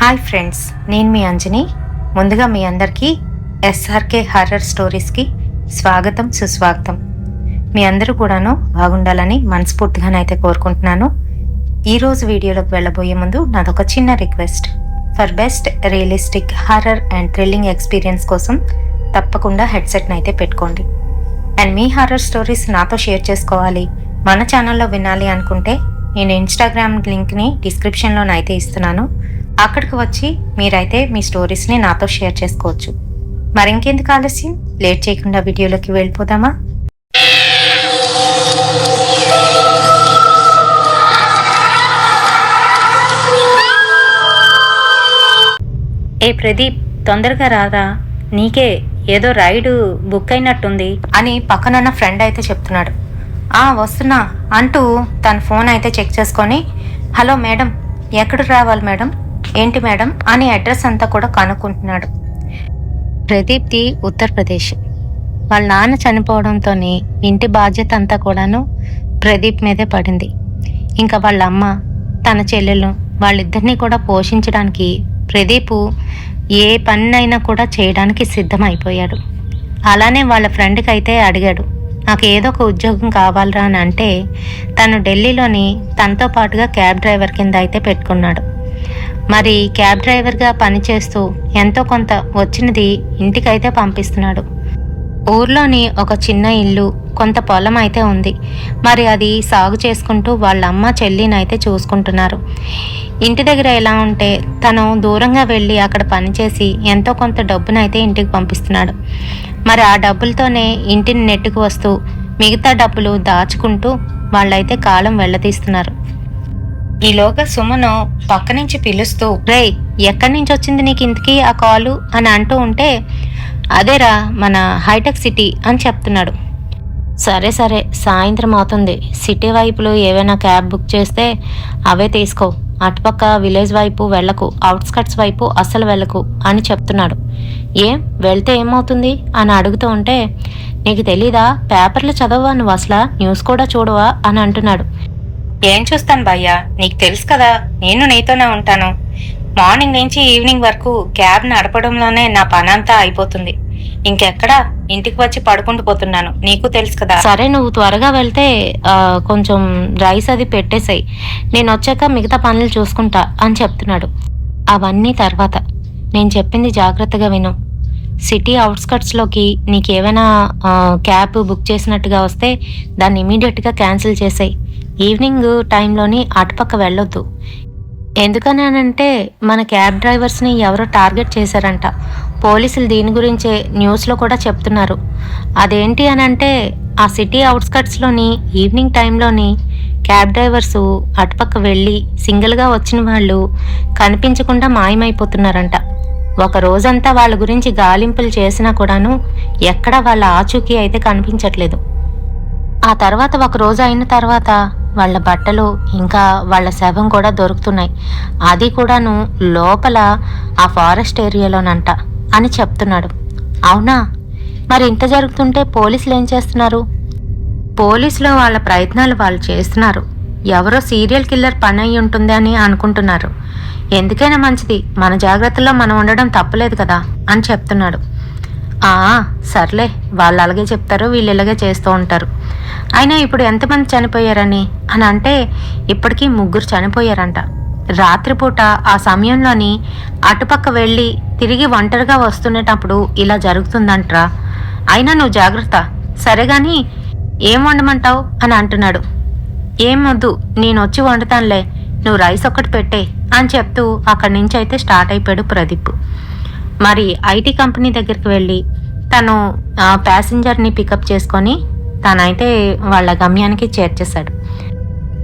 Hi friends, నేను మీ అంజని. ముందుగా మీ అందరికీ ఎస్ఆర్కే హారర్ స్టోరీస్కి స్వాగతం, సుస్వాగతం. మీ అందరూ కూడాను బాగుండాలని మనస్ఫూర్తిగానైతే కోరుకుంటున్నాను. ఈరోజు వీడియోలోకి వెళ్ళబోయే ముందు నాదొక చిన్న request. For best realistic horror and thrilling experience కోసం తప్పకుండా హెడ్సెట్ని అయితే పెట్టుకోండి. అండ్ మీ హారర్ స్టోరీస్ నాతో షేర్ చేసుకోవాలి, మన ఛానల్లో వినాలి అనుకుంటే నేను ఇన్స్టాగ్రామ్ లింక్ని డిస్క్రిప్షన్లోనైతే ఇస్తున్నాను. అక్కడికి వచ్చి మీరైతే మీ స్టోరీస్ని నాతో షేర్ చేసుకోవచ్చు. మరింకెందుకు ఆలస్యం, లేట్ చేయకుండా వీడియోలోకి వెళ్ళిపోదామా? ఏ ప్రదీప్, తొందరగా రాదా, నీకే ఏదో రైడు బుక్ అయినట్టుంది అని పక్కనున్న ఫ్రెండ్ అయితే చెప్తున్నాడు. వస్తున్నా అంటూ తన ఫోన్ అయితే చెక్ చేసుకొని, హలో మేడం, ఎక్కడికి రావాలి మేడం, ఏంటి మేడం అని అడ్రస్ అంతా కూడా కనుక్కుంటున్నాడు. ప్రదీప్ది ఉత్తరప్రదేశ్. వాళ్ళ నాన్న చనిపోవడంతో ఇంటి బాధ్యత అంతా కూడాను ప్రదీప్ మీదే పడింది. ఇంకా వాళ్ళ అమ్మ, తన చెల్లెలు, వాళ్ళిద్దరినీ కూడా పోషించడానికి ప్రదీప్ ఏ పనినైనా కూడా చేయడానికి సిద్ధమైపోయాడు. అలానే వాళ్ళ ఫ్రెండ్కి అయితే అడిగాడు, నాకు ఏదో ఒక ఉద్యోగం కావాలరా అని అంటే తను ఢిల్లీలోని తనతో పాటుగా క్యాబ్ డ్రైవర్ కింద అయితే పెట్టుకున్నాడు. మరి క్యాబ్ డ్రైవర్గా పనిచేస్తూ ఎంతో కొంత వచ్చినది ఇంటికైతే పంపిస్తున్నాడు. ఊర్లోని ఒక చిన్న ఇల్లు, కొంత పొలం అయితే ఉంది. మరి అది సాగు చేసుకుంటూ వాళ్ళ అమ్మ చెల్లినైతే చూసుకుంటున్నారు. ఇంటి దగ్గర ఎలా ఉంటే తను దూరంగా వెళ్ళి అక్కడ పనిచేసి ఎంతో కొంత డబ్బునైతే ఇంటికి పంపిస్తున్నాడు. మరి ఆ డబ్బులతోనే ఇంటిని నెట్టుకు వస్తూ మిగతా డబ్బులు దాచుకుంటూ వాళ్ళైతే కాలం వెళ్ళతీస్తున్నారు. ఈలోగా సుమను పక్క నుంచి పిలుస్తూ, రే, ఎక్కడి నుంచి వచ్చింది నీకు ఇంతకీ ఆ కాలు అని అంటూ ఉంటే, అదేరా మన హైటెక్ సిటీ అని చెప్తున్నాడు. సరే సరే, సాయంత్రం అవుతుంది, సిటీ వైపులో ఏవైనా క్యాబ్ బుక్ చేస్తే అవే తీసుకో, అటుపక్క విలేజ్ వైపు వెళ్ళకు, అవుట్స్కట్స్ వైపు అస్సలు వెళ్ళకు అని చెప్తున్నాడు. ఏం వెళ్తే ఏమవుతుంది అని అడుగుతూ ఉంటే, నీకు తెలీదా, పేపర్లు చదవవా నువ్వు, అసలు న్యూస్ కూడా చూడవా అని అంటున్నాడు. ఏం చూస్తాను భయ్యా, నీకు తెలుసు కదా నేను నీతోనే ఉంటాను. మార్నింగ్ నుంచి ఈవినింగ్ వరకు క్యాబ్ నడపడంలోనే నా పనంతా అయిపోతుంది. ఇంకెక్కడా ఇంటికి వచ్చి పడుకుంటూ పోతున్నాను, నీకు తెలుసు కదా. సరే, నువ్వు త్వరగా వెళ్తే కొంచెం రైస్ అది పెట్టేసాయి, నేను వచ్చాక మిగతా పనులు చూసుకుంటా అని చెప్తున్నాడు. అవన్నీ తర్వాత, నేను చెప్పింది జాగ్రత్తగా విను. సిటీ అవుట్స్కట్స్లోకి నీకు ఏమైనా క్యాబ్ బుక్ చేసినట్టుగా వస్తే దాన్ని ఇమీడియట్గా క్యాన్సిల్ చేసాయి. ఈవినింగ్ టైంలోని అటుపక్క వెళ్ళొద్దు. ఎందుకనంటే మన క్యాబ్ డ్రైవర్స్ని ఎవరో టార్గెట్ చేశారంట. పోలీసులు దీని గురించే న్యూస్లో కూడా చెప్తున్నారు. అదేంటి అని అంటే, ఆ సిటీ అవుట్స్కట్స్లోని ఈవినింగ్ టైంలోని క్యాబ్ డ్రైవర్సు అటుపక్క వెళ్ళి సింగిల్గా వచ్చిన వాళ్ళు కనిపించకుండా మాయమైపోతున్నారంట. ఒక రోజంతా వాళ్ళ గురించి గాలింపులు చేసినా కూడాను ఎక్కడా వాళ్ళ ఆచూకీ అయితే కనిపించట్లేదు. ఆ తర్వాత ఒక రోజు అయిన తర్వాత వాళ్ళ బట్టలు ఇంకా వాళ్ళ శవం కూడా దొరుకుతున్నాయి. అది కూడాను లోపల ఆ ఫారెస్ట్ ఏరియాలోనంట అని చెప్తున్నాడు. అవునా, మరి ఇంత జరుగుతుంటే పోలీసులు ఏం చేస్తున్నారు? పోలీసులు వాళ్ళ ప్రయత్నాలు వాళ్ళు చేస్తున్నారు. ఎవరో సీరియల్ కిల్లర్ పని అయి ఉంటుంది అని అనుకుంటున్నారు. ఎందుకైనా మంచిది, మన జాగ్రత్తలో మనం ఉండడం తప్పలేదు కదా అని చెప్తున్నాడు. సర్లే, వాళ్ళు అలాగే చెప్తారు, వీళ్ళు ఇలాగే చేస్తూ ఉంటారు. అయినా ఇప్పుడు ఎంతమంది చనిపోయారని అని అంటే, ఇప్పటికీ 3 చనిపోయారంట. రాత్రిపూట ఆ సమయంలోని అటుపక్క వెళ్ళి తిరిగి ఒంటరిగా వస్తున్నప్పుడు ఇలా జరుగుతుందంట్రా. అయినా నువ్వు జాగ్రత్త, సరే గాని ఏం వండమంటావు అని అంటున్నాడు. ఏం వద్దు, నేను వచ్చి వండుతానులే, నువ్వు రైస్ ఒక్కటి పెట్టే అని చెప్తూ అక్కడి నుంచి అయితే స్టార్ట్ అయిపోయాడు ప్రదీప్. మరి ఐటీ కంపెనీ దగ్గరికి వెళ్ళి తను ప్యాసింజర్ని పికప్ చేసుకొని తనైతే వాళ్ళ గమ్యానికి చేర్చేశాడు.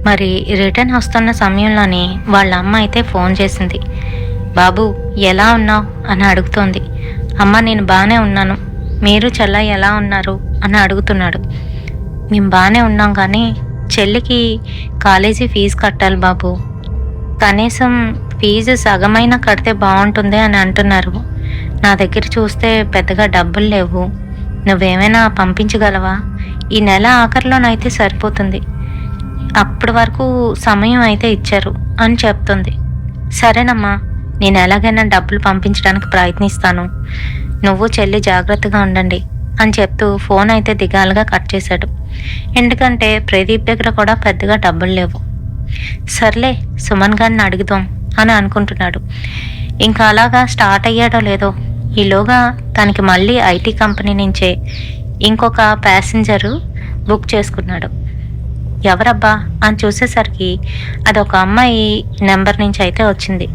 మరి రిటర్న్ వస్తున్న సమయంలోని వాళ్ళ అమ్మ అయితే ఫోన్ చేసింది. బాబు, ఎలా ఉన్నావు అని అడుగుతోంది. అమ్మ, నేను బాగానే ఉన్నాను, మీరు చెల్ల ఎలా ఉన్నారు అని అడుగుతున్నాడు. మేము బాగానే ఉన్నాం, కానీ చెల్లికి కాలేజీ ఫీజు కట్టాలి బాబు, కనీసం ఫీజు సగమైనా కడితే బాగుంటుంది అని అంటున్నారు. నా దగ్గర చూస్తే పెద్దగా డబ్బులు లేవు, నువ్వేమైనా పంపించగలవా? ఈ నెల ఆఖరిలోనైతే సరిపోతుంది, అప్పటి వరకు సమయం అయితే ఇచ్చారు అని చెప్తుంది. సరేనమ్మా, నేను ఎలాగైనా డబ్బులు పంపించడానికి ప్రయత్నిస్తాను, నువ్వు చెల్లి జాగ్రత్తగా ఉండండి అని చెప్తూ ఫోన్ అయితే దిగాలుగా కట్ చేశాడు. ఎందుకంటే ప్రదీప్ దగ్గర కూడా పెద్దగా డబ్బులు లేవు. సర్లే సుమన్ గారిని అడుగుదాం అని అనుకుంటున్నాడు. ఇంకా అలాగా స్టార్ట్ అయ్యాడో లేదో ఈలోగా తనకి మళ్ళీ ఐటీ కంపెనీ నుంచే ఇంకొక ప్యాసింజరు బుక్ చేసుకున్నాడు. ఎవరబ్బా అని చూసేసరికి అదొక అమ్మాయి నెంబర్ నుంచి అయితే వచ్చింది.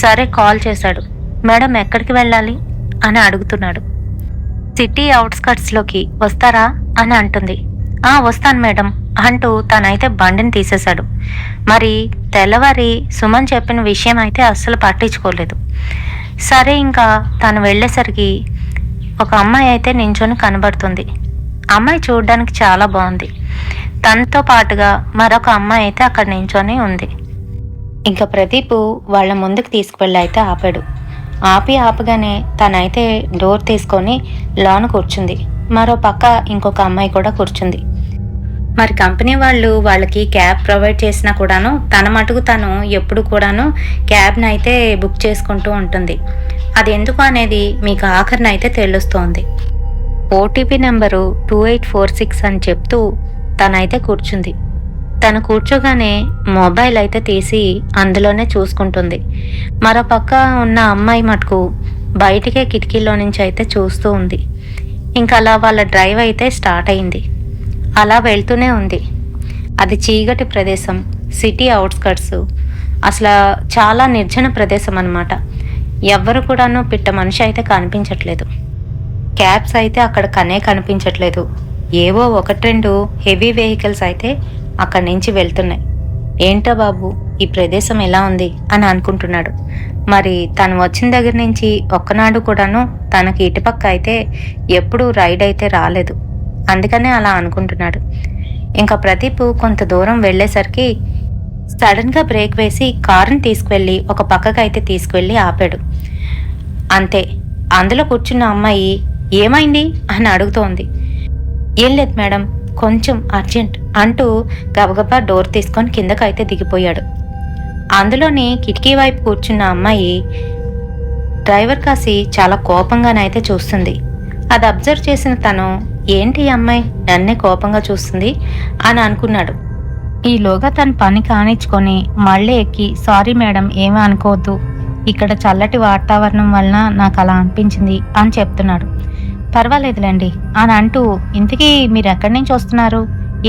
సరే కాల్ చేశాడు. మేడం ఎక్కడికి వెళ్ళాలి అని అడుగుతున్నాడు. సిటీ అవుట్స్కట్స్లోకి వస్తారా అని అంటుంది. వస్తాను మేడం అంటూ తనైతే బండిని తీసేశాడు. మరి తెల్లవారి సుమన్ చెప్పిన విషయం అయితే అస్సలు పట్టించుకోలేదు. సరే ఇంకా తను వెళ్ళేసరికి ఒక అమ్మాయి అయితే నించొని కనబడుతుంది. అమ్మాయి చూడడానికి చాలా బాగుంది. తనతో పాటుగా మరొక అమ్మాయి అయితే అక్కడ నించొని ఉంది. ఇంకా ప్రదీప్ వాళ్ళ ముందుకు తీసుకువెళ్ళి అయితే ఆపాడు. ఆపగానే తనైతే డోర్ తీసుకొని లోన కూర్చుంది. మరో పక్క ఇంకొక అమ్మాయి కూడా కూర్చుంది. మరి కంపెనీ వాళ్ళకి క్యాబ్ ప్రొవైడ్ చేసినా కూడాను తన మటుకు తను ఎప్పుడు కూడాను క్యాబ్ని అయితే బుక్ చేసుకుంటూ ఉంటుంది. అది ఎందుకు అనేది మీకు ఆఖరిన అయితే తెలుస్తోంది. ఓటీపీ నెంబరు 2846 అని చెప్తూ తనైతే కూర్చుంది. తను కూర్చోగానే మొబైల్ అయితే తీసి అందులోనే చూసుకుంటుంది. మరోపక్క ఉన్న అమ్మాయి మటుకు బయటికే కిటికీలో నుంచి అయితే చూస్తూ ఉంది. ఇంకా అలా వాళ్ళ డ్రైవ్ అయితే స్టార్ట్ అయింది. అలా వెళ్తూనే ఉంది. అది చీకటి ప్రదేశం, సిటీ అవుట్స్కట్స్, అసలు చాలా నిర్జన ప్రదేశం అన్నమాట. ఎవ్వరు కూడాను పిట్ట మనిషి అయితే కనిపించట్లేదు. క్యాబ్స్ అయితే అక్కడ కనిపించట్లేదు. ఏవో 1-2 హెవీ వెహికల్స్ అయితే అక్కడి నుంచి వెళ్తున్నాయి. ఏంటో బాబు ఈ ప్రదేశం ఎలా ఉంది అని అనుకుంటున్నాడు. మరి తను వచ్చిన దగ్గర నుంచి ఒక్కనాడు కూడాను తనకి ఇటుపక్క అయితే ఎప్పుడూ రైడ్ అయితే రాలేదు. అందుకనే అలా అనుకుంటున్నాడు. ఇంకా ప్రదీప్ కొంత దూరం వెళ్ళేసరికి సడన్గా బ్రేక్ వేసి కారుని తీసుకువెళ్ళి ఒక పక్కకైతే తీసుకువెళ్ళి ఆపాడు. అంతే, అందులో కూర్చున్న అమ్మాయి ఏమైంది అని అడుగుతోంది. ఏం లేదు మేడం, కొంచెం అర్జెంట్ అంటూ గబగబా డోర్ తీసుకొని కిందకైతే దిగిపోయాడు. అందులోని కిటికీ వైపు కూర్చున్న అమ్మాయి డ్రైవర్ కాసి చాలా కోపంగానైతే చూస్తుంది. అది అబ్జర్వ్ చేసిన తను ఏంటి అమ్మాయి నన్నే కోపంగా చూస్తుంది అని అనుకున్నాడు. ఈలోగా తన పని కానిచ్చుకొని మళ్ళీ ఎక్కి సారీ మేడం ఏమీ అనుకోవద్దు, ఇక్కడ చల్లటి వాతావరణం వలన నాకు అలా అనిపించింది అని చెప్తున్నాడు. పర్వాలేదులేండి అని అంటూ ఇంతకీ మీరు ఎక్కడి నుంచి వస్తున్నారు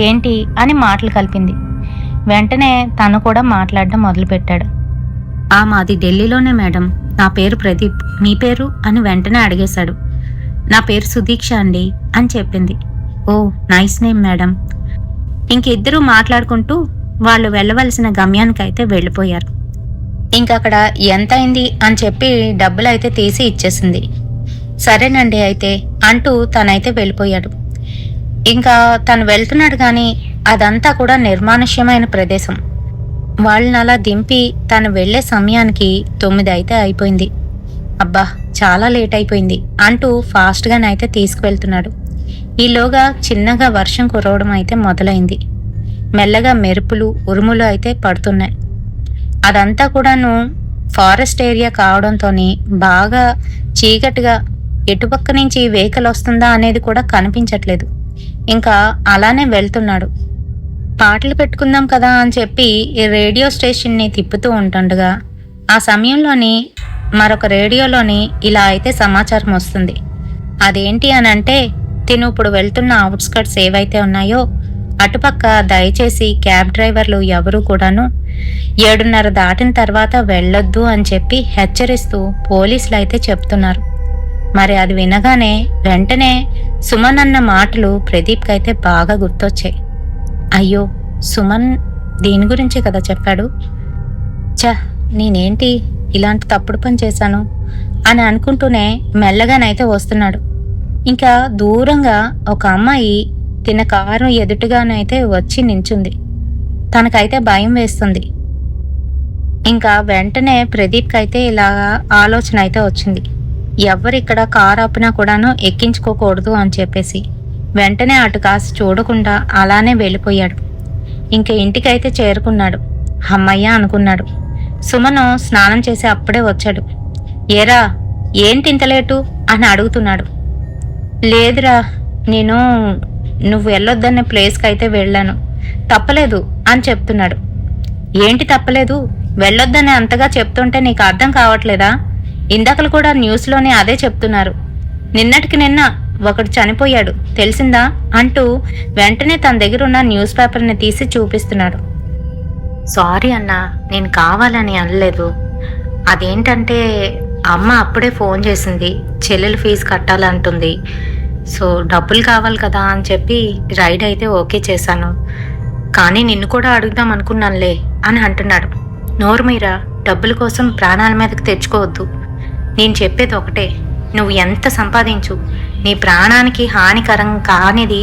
ఏంటి అని మాటలు కలిపింది. వెంటనే తను కూడా మాట్లాడడం మొదలుపెట్టాడు. మాది ఢిల్లీలోనే మేడం, నా పేరు ప్రదీప్, మీ పేరు అని వెంటనే అడిగేశాడు. నా పేరు సుదీక్ష అండి అని చెప్పింది. ఓ నైస్ నేమ్ మేడం. ఇంకిద్దరూ మాట్లాడుకుంటూ వాళ్ళు వెళ్ళవలసిన గమ్యానికైతే వెళ్ళిపోయారు. ఇంకక్కడ ఎంత అయింది అని చెప్పి డబ్బులు అయితే తీసి ఇచ్చేసింది. సరేనండి అయితే అంటూ తనైతే వెళ్ళిపోయాడు. ఇంకా తను వెళ్తున్నాడు కానీ అదంతా కూడా నిర్మానుష్యమైన ప్రదేశం. వాళ్ళని అలా దింపి తను వెళ్లే సమయానికి 9 అయితే అయిపోయింది. అబ్బా చాలా లేట్ అయిపోయింది అంటూ ఫాస్ట్గానైతే తీసుకువెళ్తున్నాడు. ఈలోగా చిన్నగా వర్షం కురవడం అయితే మొదలైంది. మెల్లగా మెరుపులు ఉరుములు అయితే పడుతున్నాయి. అదంతా కూడాను ఫారెస్ట్ ఏరియా కావడంతో బాగా చీకటిగా ఎటుపక్క నుంచి వెహికల్ వస్తుందా అనేది కూడా కనిపించట్లేదు. ఇంకా అలానే వెళ్తున్నాడు. పాటలు పెట్టుకుందాం కదా అని చెప్పి ఈ రేడియో స్టేషన్ని తిప్పుతూ ఉంటుండగా ఆ సమయంలోని మరొక రేడియోలోని ఇలా అయితే సమాచారం వస్తుంది. అదేంటి అని అంటే తిను ఇప్పుడు వెళ్తున్న అవుట్స్కట్స్ ఏవైతే ఉన్నాయో అటుపక్క దయచేసి క్యాబ్ డ్రైవర్లు ఎవరూ కూడాను 7:30 దాటిన తర్వాత వెళ్ళొద్దు అని చెప్పి హెచ్చరిస్తూ పోలీసులు అయితే చెప్తున్నారు. మరి అది వినగానే వెంటనే సుమన్ అన్న మాటలు ప్రదీప్కి అయితే బాగా గుర్తొచ్చాయి. అయ్యో సుమన్ దీని గురించే కదా చెప్పాడు, నేనేంటి ఇలాంటి తప్పుడు పని చేశాను అని అనుకుంటూనే మెల్లగానైతే వస్తున్నాడు. ఇంకా దూరంగా ఒక అమ్మాయి తిన కారు ఎదుటిగానైతే వచ్చి నించుంది. తనకైతే భయం వేస్తుంది. ఇంకా వెంటనే ప్రదీప్కి అయితే ఇలా ఆలోచన అయితే వచ్చింది. ఎవరిక్కడ కారు ఆపినా కూడాను ఎక్కించుకోకూడదు అని చెప్పేసి వెంటనే అటు కాసి చూడకుండా అలానే వెళ్ళిపోయాడు. ఇంకా ఇంటికైతే చేరుకున్నాడు. అమ్మయ్య అనుకున్నాడు. సుమను స్నానం చేసి అప్పుడే వచ్చాడు. ఏరా ఏంటి ఇంత లేటు అని అడుగుతున్నాడు. లేదురా, నేను నువ్వు వెళ్ళొద్దన్న ప్లేస్కి అయితే వెళ్ళాను, తప్పలేదు అని చెప్తున్నాడు. ఏంటి తప్పలేదు? వెళ్ళొద్దని అంతగా చెప్తుంటే నీకు అర్థం కావట్లేదా? ఇందాకలు కూడా న్యూస్లోనే అదే చెప్తున్నారు. నిన్నటికి నిన్న ఒకడు చనిపోయాడు తెలిసిందా అంటూ వెంటనే తన దగ్గర ఉన్న న్యూస్ పేపర్ని తీసి చూపిస్తున్నాడు. సారీ అన్నా, నేను కావాలని అనలేదు. అదేంటంటే అమ్మ అప్పుడే ఫోన్ చేసింది, చెల్లెలు ఫీజు కట్టాలంటుంది. సో డబ్బులు కావాలి కదా అని చెప్పి రైడ్ అయితే ఓకే చేశాను. కానీ నిన్ను కూడా అడుగుదాం అనుకున్నానులే అని అంటున్నాడు. నోరు మీరా, డబ్బుల కోసం ప్రాణాల మీదకి తెచ్చుకోవద్దు. నేను చెప్పేది ఒకటే, నువ్వు ఎంత సంపాదించు, నీ ప్రాణానికి హానికరం కానిది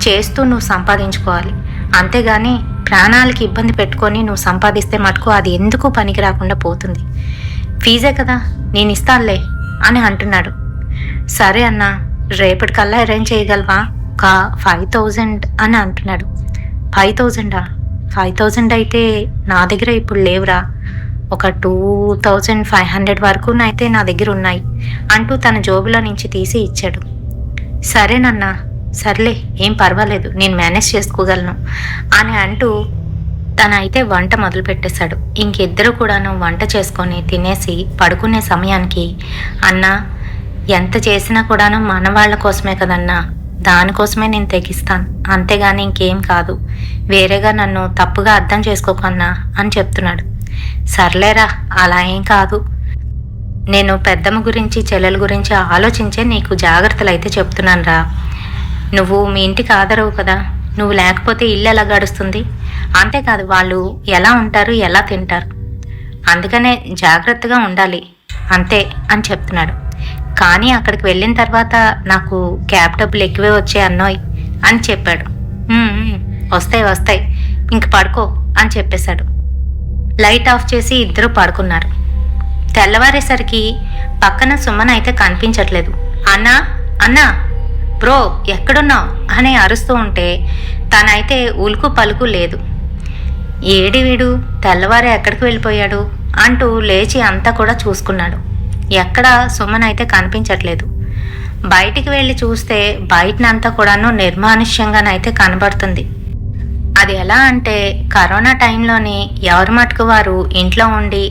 చేస్తూ నువ్వు సంపాదించుకోవాలి. అంతేగాని ప్రాణాలకి ఇబ్బంది పెట్టుకొని నువ్వు సంపాదిస్తే మటుకు అది ఎందుకు పనికి రాకుండా పోతుంది. ఫీజే కదా, నేను ఇస్తానులే అని అంటున్నాడు. సరే అన్నా, రేపటికల్లా అరేంజ్ చేయగలవా? ఒక 5,000 అని అంటున్నాడు. 5,000ఆ? 5,000 అయితే నా దగ్గర ఇప్పుడు లేవురా, ఒక 2,500 వరకు అయితే నా దగ్గర ఉన్నాయి అంటూ తన జోబులో నుంచి తీసి ఇచ్చాడు. సరేనన్నా, సర్లే ఏం పర్వాలేదు, నేను మేనేజ్ చేసుకోగలను అని అంటూ తనైతే వంట మొదలు పెట్టేశాడు. ఇంకిద్దరు కూడాను వంట చేసుకొని తినేసి పడుకునే సమయానికి, అన్నా ఎంత చేసినా కూడాను మన వాళ్ళ కోసమే కదన్నా, దానికోసమే నేను తెగిస్తాను, అంతేగాని ఇంకేం కాదు, వేరేగా నన్ను తప్పుగా అర్థం చేసుకోకన్నా అని చెప్తున్నాడు. సర్లేరా, అలా ఏం కాదు, నేను పెద్దమ్మ గురించి చెల్లెల గురించి ఆలోచించే నీకు జాగ్రత్తలు అయితే చెప్తున్నాను రా. నువ్వు మీ ఇంటికి ఆదరవు కదా, నువ్వు లేకపోతే ఇల్లు ఎలా గడుస్తుంది? అంతేకాదు వాళ్ళు ఎలా ఉంటారు, ఎలా తింటారు, అందుకనే జాగ్రత్తగా ఉండాలి అంతే అని చెప్తున్నాడు. కానీ అక్కడికి వెళ్ళిన తర్వాత నాకు క్యాబ్ డబ్బులు ఎక్కువే వచ్చాయి అన్నోయ్ అని చెప్పాడు. వస్తాయి వస్తాయి, ఇంక పడుకో అని చెప్పేశాడు. లైట్ ఆఫ్ చేసి ఇద్దరు పడుకున్నారు. తెల్లవారేసరికి పక్కన సుమన్ అయితే కనిపించట్లేదు. అన్నా అన్నా, బ్రో ఎక్కడున్నావు అని అరుస్తూ ఉంటే తనైతే ఉలుకు పలుకు లేదు. ఏడి వీడు, తెల్లవారే ఎక్కడికి వెళ్ళిపోయాడు అంటూ లేచి అంతా కూడా చూసుకున్నాడు. ఎక్కడ సుమన్ అయితే కనిపించట్లేదు. బయటికి వెళ్ళి చూస్తే బయటనంతా కూడాను నిర్మానుష్యంగానైతే కనబడుతుంది. అది ఎలా అంటే కరోనా టైంలోని ఎవరి మటుకు వారు ఇంట్లో ఉండి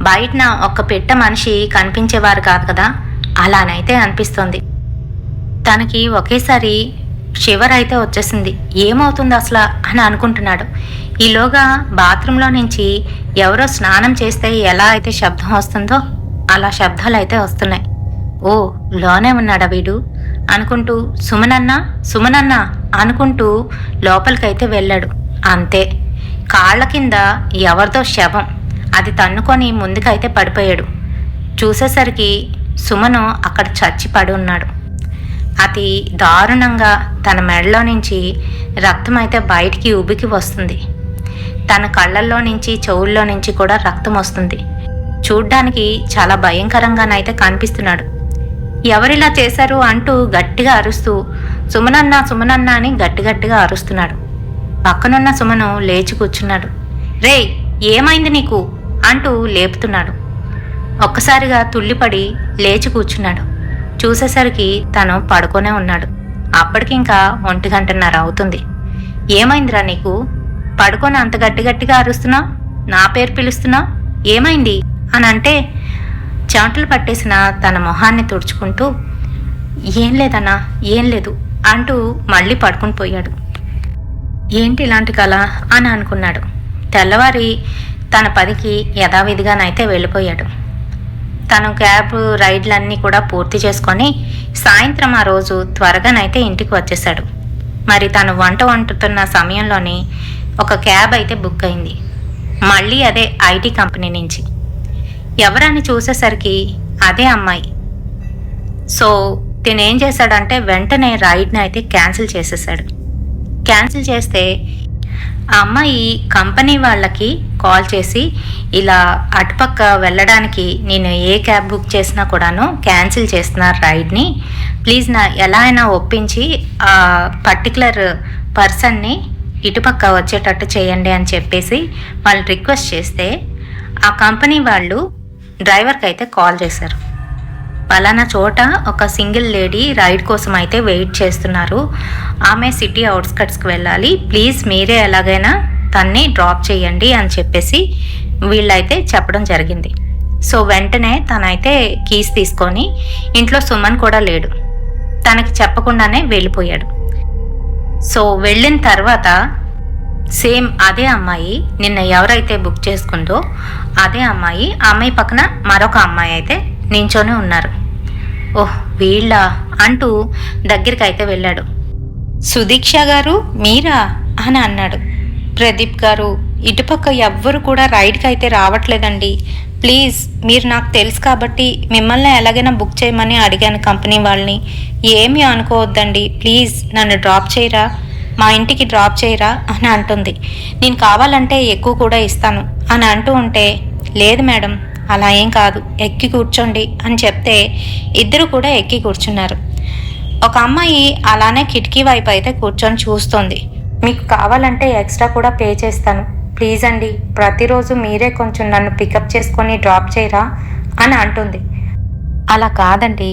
బయటన ఒక్క పెట్ట మనిషి కనిపించేవారు కాదు కదా, అలానైతే అనిపిస్తుంది. తనకి ఒకేసారి షివర్ అయితే వచ్చేసింది. ఏమవుతుంది అసలు అని అనుకుంటున్నాడు. ఈలోగా బాత్రూంలో నుంచి ఎవరో స్నానం చేస్తే ఎలా అయితే శబ్దం వస్తుందో అలా శబ్దాలు అయితే వస్తున్నాయి. ఓ లోనే ఉన్నాడా వీడు అనుకుంటూ సుమనన్నా సుమనన్నా అనుకుంటూ లోపలికైతే వెళ్ళాడు. అంతే, కాళ్ళ కింద ఎవరిదో శవం, అది తన్నుకొని ముందుకైతే పడిపోయాడు. చూసేసరికి సుమను అక్కడ చచ్చి పడి ఉన్నాడు. అతి దారుణంగా తన మెడలో నుంచి రక్తం అయితే బయటికి ఉబికి వస్తుంది. తన కళ్ళల్లో నుంచి చెవుల్లో నుంచి కూడా రక్తం వస్తుంది. చూడ్డానికి చాలా భయంకరంగానైతే కనిపిస్తున్నాడు. ఎవరిలా చేశారు అంటూ గట్టిగా అరుస్తూ సుమనన్నా సుమనన్నా అని గట్టిగా అరుస్తున్నాడు. పక్కనున్న సుమను లేచి కూర్చున్నాడు. రేయ్ ఏమైంది నీకు అంటూ లేపుతున్నాడు. ఒక్కసారిగా తుల్లిపడి లేచి కూర్చున్నాడు. చూసేసరికి తను పడుకొనే ఉన్నాడు. అప్పటికింకా 1:30 అవుతుంది. ఏమైందిరా నీకు, పడుకొని అంత గట్టిగా అరుస్తున్నావు, నా పేరు పిలుస్తున్నావు, ఏమైంది అని అంటే చెమటలు పట్టేసిన తన మొహాన్ని తుడుచుకుంటూ ఏం లేదన్నా ఏం లేదు అంటూ మళ్ళీ పడుకుని పోయాడు. ఏంటి ఇలాంటి కళ అని అనుకున్నాడు. తెల్లవారి తన పనికి యథావిధిగానైతే వెళ్ళిపోయాడు. తను క్యాబ్ రైడ్లన్నీ కూడా పూర్తి చేసుకొని సాయంత్రం ఆ రోజు త్వరగానైతే ఇంటికి వచ్చేసాడు. మరి తను వండుతున్న సమయంలోనే ఒక క్యాబ్ అయితే బుక్ అయింది. మళ్ళీ అదే ఐటీ కంపెనీ నుంచి. ఎవరని చూసేసరికి అదే అమ్మాయి. సో తినేం చేశాడంటే వెంటనే రైడ్ని అయితే క్యాన్సిల్ చేసేసాడు. క్యాన్సిల్ చేస్తే ఆ అమ్మాయి కంపెనీ వాళ్ళకి కాల్ చేసి ఇలా అటుపక్క వెళ్ళడానికి నేను ఏ క్యాబ్ బుక్ చేసినా కూడాను క్యాన్సిల్ చేస్తున్నారు రైడ్ని, ప్లీజ్ నా ఎలా అయినా ఒప్పించి ఆ పర్టికులర్ పర్సన్ని ఇటుపక్క వచ్చేటట్టు చేయండి అని చెప్పేసి వాళ్ళు రిక్వెస్ట్ చేస్తే ఆ కంపెనీ వాళ్ళు డ్రైవర్కి అయితే కాల్ చేశారు. పలానా చోట ఒక సింగిల్ లేడీ రైడ్ కోసం అయితే వెయిట్ చేస్తున్నారు. ఆమె సిటీ అవుట్స్కట్స్కి వెళ్ళాలి, ప్లీజ్ మీరే ఎలాగైనా తన్ని డ్రాప్ చేయండి అని చెప్పేసి వీళ్ళైతే చెప్పడం జరిగింది. సో వెంటనే తనైతే కీస్ తీసుకొని, ఇంట్లో సుమన్ కూడా లేడు, తనకి చెప్పకుండానే వెళ్ళిపోయాడు. సో వెళ్ళిన తర్వాత సేమ్ అదే అమ్మాయి, నిన్న ఎవరైతే బుక్ చేసుకుందో అదే అమ్మాయి, ఆ అమ్మాయి పక్కన మరొక అమ్మాయి అయితే నించొని ఉన్నారు. ఓహ్ వీళ్ళ అంటూ దగ్గరికి అయితే వెళ్ళాడు. సుదీక్ష గారు మీరా అని అన్నాడు. ప్రదీప్ గారు, ఇటుపక్క ఎవ్వరు కూడా రైడ్కి అయితే రావట్లేదండి, ప్లీజ్ మీరు నాకు తెలుసు కాబట్టి మిమ్మల్ని ఎలాగైనా బుక్ చేయమని అడిగాను కంపెనీ వాళ్ళని, ఏమీ అనుకోవద్దండి, ప్లీజ్ నన్ను డ్రాప్ చేయరా, మా ఇంటికి డ్రాప్ చేయరా అని అంటుంది. నేను కావాలంటే ఎక్కువ కూడా ఇస్తాను అని అంటూ ఉంటే, లేదు మేడం అలా ఏం కాదు, ఎక్కి కూర్చోండి అని చెప్తే ఇద్దరు కూడా ఎక్కి కూర్చున్నారు. ఒక అమ్మాయి అలానే కిటికీ వైపు అయితే కూర్చొని చూస్తోంది. మీకు కావాలంటే ఎక్స్ట్రా కూడా పే చేస్తాను, ప్లీజ్ అండి, ప్రతిరోజు మీరే కొంచెం నన్ను పికప్ చేసుకొని డ్రాప్ చేయరా అని అంటుంది. అలా కాదండి,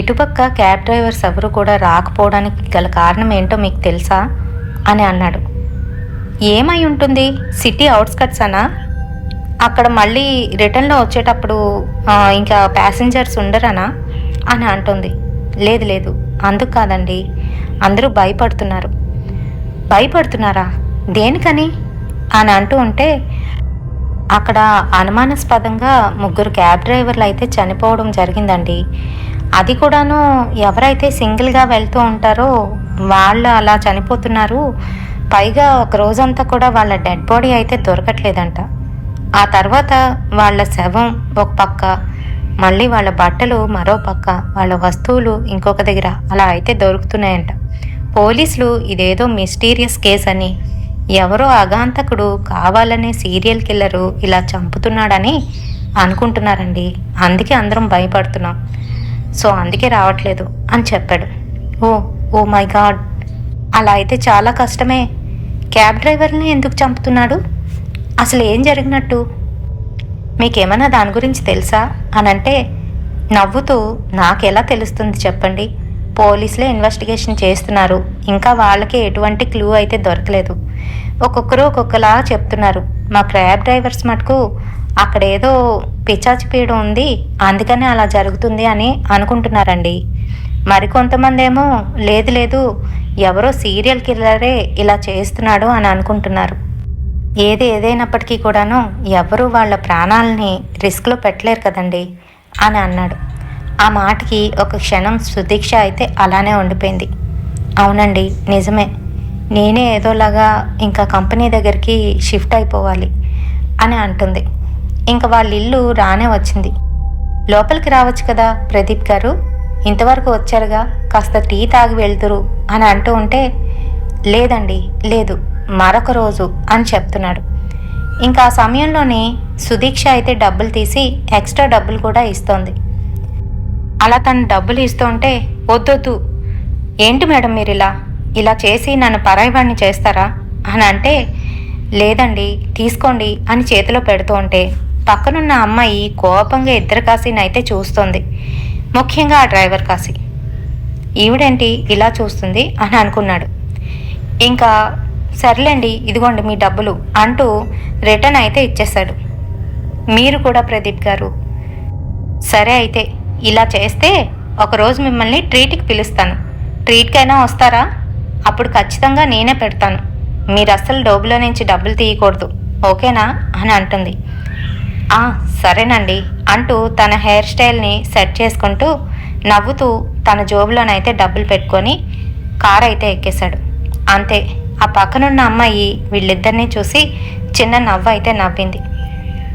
ఇటుపక్క క్యాబ్ డ్రైవర్స్ ఎవరు కూడా రాకపోవడానికి గల కారణం ఏంటో మీకు తెలుసా అని అన్నాడు. ఏమై ఉంటుంది, సిటీ అవుట్స్కట్స్ అనా, అక్కడ మళ్ళీ రిటర్న్లో వచ్చేటప్పుడు ఇంకా ప్యాసింజర్స్ ఉండరనా అని అంటుంది. లేదు లేదు అందుకు కాదండి, అందరూ భయపడుతున్నారా దేనికని అని అంటూ ఉంటే, అక్కడ అనుమానాస్పదంగా 3 క్యాబ్ డ్రైవర్లు అయితే చనిపోవడం జరిగిందండి. అది కూడాను ఎవరైతే సింగిల్గా వెళ్తూ ఉంటారో వాళ్ళు అలా చనిపోతున్నారు. పైగా ఒక రోజంతా కూడా వాళ్ళ డెడ్ బాడీ అయితే దొరకట్లేదంట. ఆ తర్వాత వాళ్ళ శవం ఒక పక్క, మళ్ళీ వాళ్ళ బట్టలు మరో పక్క, వాళ్ళ వస్తువులు ఇంకొక దగ్గర అలా అయితే దొరుకుతున్నాయంట. పోలీసులు ఇదేదో మిస్టీరియస్ కేస్ అని, ఎవరో అగాంతకుడు కావాలనే సీరియల్ కిల్లరు ఇలా చంపుతున్నాడని అనుకుంటున్నారండి. అందుకే అందరం భయపడుతున్నాం, సో అందుకే రావట్లేదు అని చెప్పాడు. ఓ మై గాడ్, అలా అయితే చాలా కష్టమే. క్యాబ్ డ్రైవర్ని ఎందుకు చంపుతున్నాడు, అసలు ఏం జరిగినట్టు, మీకేమన్నా దాని గురించి తెలుసా అని అంటే, నవ్వుతూ నాకెలా తెలుస్తుంది చెప్పండి, పోలీసులే ఇన్వెస్టిగేషన్ చేస్తున్నారు, ఇంకా వాళ్ళకి ఎటువంటి క్లూ అయితే దొరకలేదు, ఒక్కొక్కరు ఒక్కొక్కలా చెప్తున్నారు. మా క్యాబ్ డ్రైవర్స్ మటుకు అక్కడ ఏదో పిచాచి పీడ ఉంది, అందుకనే అలా జరుగుతుంది అని అనుకుంటున్నారండి. మరికొంతమంది ఏమో లేదు ఎవరో సీరియల్ కిల్లరే ఇలా చేస్తున్నాడు అని అనుకుంటున్నారు. ఏదైనప్పటికీ కూడాను ఎవరు వాళ్ళ ప్రాణాలని రిస్క్లో పెట్టలేరు కదండి అని అన్నాడు. ఆ మాటకి ఒక క్షణం సుదీక్ష అయితే అలానే ఉండిపోయింది. అవునండి నిజమే, నేనే ఏదోలాగా ఇంకా కంపెనీ దగ్గరికి షిఫ్ట్ అయిపోవాలి అని అంటుంది. ఇంకా వాళ్ళ ఇల్లు రానే వచ్చింది. లోపలికి రావచ్చు కదా ప్రదీప్ గారు, ఇంతవరకు వచ్చారుగా, కాస్త టీ తాగి వెళ్తురు అని అంటూ ఉంటే, లేదండి లేదు, మరొక రోజు అని చెప్తున్నాడు. ఇంకా ఆ సమయంలోనే సుదీక్ష అయితే డబ్బులు తీసి ఎక్స్ట్రా డబ్బులు కూడా ఇస్తోంది. అలా తను డబ్బులు ఇస్తుంటే, వద్దొద్దు, ఏంటి మేడం మీరు ఇలా చేసి నన్ను పరాయివాణ్ణి చేస్తారా అని అంటే, లేదండి తీసుకోండి అని చేతిలో పెడుతూ ఉంటే, పక్కనున్న అమ్మాయి కోపంగా ఇద్దరు కాశీనైతే చూస్తోంది. ముఖ్యంగా ఆ డ్రైవర్ కాశీ, ఈవిడేంటి ఇలా చూస్తుంది అని అనుకున్నాడు. ఇంకా సర్లేండి ఇదిగోండి మీ డబ్బులు అంటూ రిటర్న్ అయితే ఇచ్చేశాడు. మీరు కూడా ప్రదీప్ గారు, సరే అయితే ఇలా చేస్తే ఒకరోజు మిమ్మల్ని ట్రీట్కి పిలుస్తాను, ట్రీట్కైనా వస్తారా, అప్పుడు ఖచ్చితంగా నేనే పెడతాను, మీరు అస్సలు డబ్బులో నుంచి డబ్బులు తీయకూడదు, ఓకేనా అని అంటుంది. సరేనండి అంటూ తన హెయిర్ స్టైల్ని సెట్ చేసుకుంటూ నవ్వుతూ తన జోబులోనైతే డబ్బులు పెట్టుకొని కారు అయితే ఎక్కేశాడు. అంతే, ఆ పక్కనున్న అమ్మాయి వీళ్ళిద్దరినీ చూసి చిన్న నవ్వు అయితే నవ్వింది.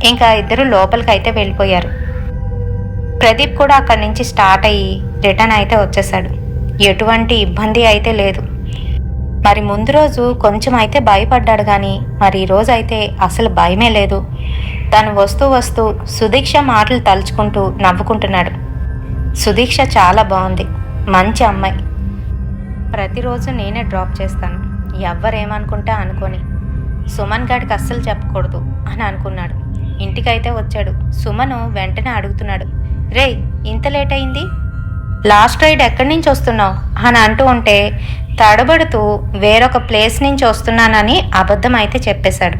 ఇంకా ఇద్దరు లోపలికి అయితే వెళ్ళిపోయారు. ప్రదీప్ కూడా అక్కడి నుంచి స్టార్ట్ అయ్యి రిటర్న్ అయితే వచ్చేసాడు. ఎటువంటి ఇబ్బంది అయితే లేదు. మరి ముందు రోజు కొంచెం అయితే భయపడ్డాడు, కానీ మరి ఈరోజు అయితే అసలు భయమే లేదు. తను వస్తూ సుదీక్ష మాటలు తలుచుకుంటూ నవ్వుకుంటున్నాడు. సుదీక్ష చాలా బాగుంది, మంచి అమ్మాయి, ప్రతిరోజు నేనే డ్రాప్ చేస్తాను, ఎవ్వరేమనుకుంటా అనుకొని సుమన్ గాడికి అస్సలు చెప్పకూడదు అని అనుకున్నాడు. ఇంటికైతే వచ్చాడు. సుమను వెంటనే అడుగుతున్నాడు, రేయ్ ఇంత లేట్ అయింది, లాస్ట్ రైడ్ ఎక్కడి నుంచి వస్తున్నావు అని అంటూ ఉంటే తడబడుతూ వేరొక ప్లేస్ నుంచి వస్తున్నానని అబద్ధం అయితే చెప్పేశాడు.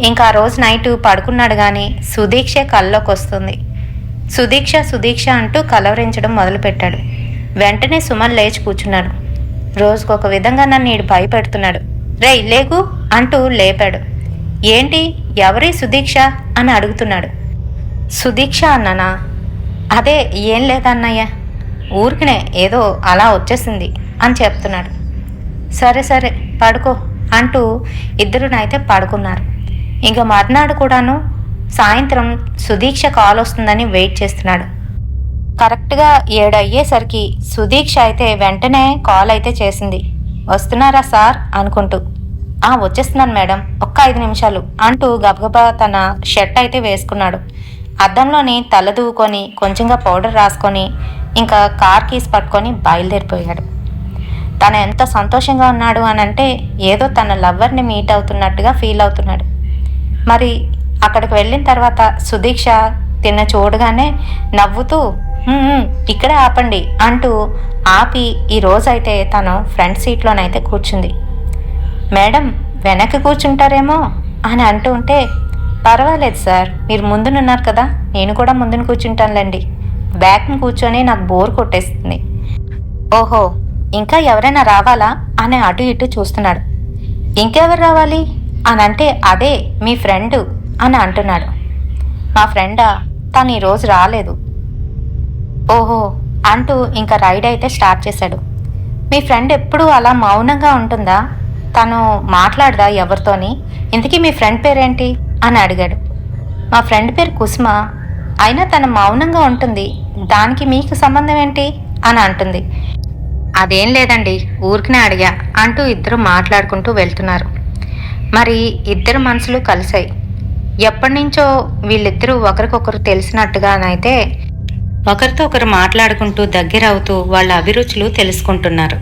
ఇంకా ఆ రోజు నైట్ పడుకున్నాడు కానీ సుదీక్ష కల్లోకి వస్తుంది. సుదీక్ష సుదీక్ష అంటూ కలవరించడం మొదలుపెట్టాడు. వెంటనే సుమన్ లేచి కూర్చున్నాడు. రోజుకొక విధంగా నన్ను ఈడు భయపెడుతున్నాడు, రేయ్ లేకు అంటూ లేపాడు. ఏంటి ఎవరి సుదీక్ష అని అడుగుతున్నాడు. సుదీక్ష అన్నానా? అదే ఏం లేదన్నయ్య, ఊరికినే ఏదో అలా వచ్చేసింది అని చెప్తున్నాడు. సరే సరే పడుకో అంటూ ఇద్దరునైతే పడుకున్నారు. ఇంకా మర్నాడు కూడాను సాయంత్రం సుదీక్ష కాల్ వస్తుందని వెయిట్ చేస్తున్నాడు. కరెక్ట్గా 7 అయ్యేసరికి సుదీక్ష అయితే వెంటనే కాల్ అయితే చేసింది. వస్తున్నారా సార్ అనుకుంటూ. వచ్చేస్తున్నాను మేడం, ఒక్క 5 నిమిషాలు అంటూ గబగబా తన షర్ట్ అయితే వేసుకున్నాడు. అద్దంలోని తల దూకొని కొంచెంగా పౌడర్ రాసుకొని ఇంకా కార్ కీస్ పట్టుకొని బయలుదేరిపోయాడు. తను ఎంత సంతోషంగా ఉన్నాడు అని అంటే ఏదో తన లవ్వర్ని మీట్ అవుతున్నట్టుగా ఫీల్ అవుతున్నాడు. మరి అక్కడికి వెళ్ళిన తర్వాత సుదీక్ష తిన్న చూడగానే నవ్వుతూ ఇక్కడే ఆపండి అంటూ ఆపి ఈ రోజైతే తను ఫ్రంట్ సీట్లోనైతే కూర్చుంది. మేడం వెనక్కి కూర్చుంటారేమో అని అంటూ ఉంటే, పర్వాలేదు సార్, మీరు ముందునున్నారు కదా, నేను కూడా ముందును కూర్చుంటానులేండి, బ్యాక్ని కూర్చొని నాకు బోర్ కొట్టేస్తుంది. ఓహో ఇంకా ఎవరైనా రావాలా అని అటు ఇటు చూస్తున్నాడు. ఇంకెవరు రావాలి అని అంటే అదే మీ ఫ్రెండ్ అని అంటున్నాడు. మా ఫ్రెండా? తను ఈరోజు రాలేదు. ఓహో అంటూ ఇంకా రైడ్ అయితే స్టార్ట్ చేశాడు. మీ ఫ్రెండ్ ఎప్పుడూ అలా మౌనంగా ఉంటుందా? తను మాట్లాడదా ఎవరితోని? ఇంతకీ మీ ఫ్రెండ్ పేరేంటి అని అడిగాడు. మా ఫ్రెండ్ పేరు కుసుమ, అయినా తను మౌనంగా ఉంటుంది, దానికి మీకు సంబంధం ఏంటి అని అంటుంది. అదేం లేదండి, ఊరికినే అడిగా అంటూ ఇద్దరు మాట్లాడుకుంటూ వెళ్తున్నారు. మరి ఇద్దరు మనసులు కలిసాయి. ఎప్పటి నుంచో వీళ్ళిద్దరూ ఒకరికొకరు తెలిసినట్టుగానైతే ఒకరితో ఒకరు మాట్లాడుకుంటూ దగ్గర అవుతూ వాళ్ళ అభిరుచులు తెలుసుకుంటున్నారు.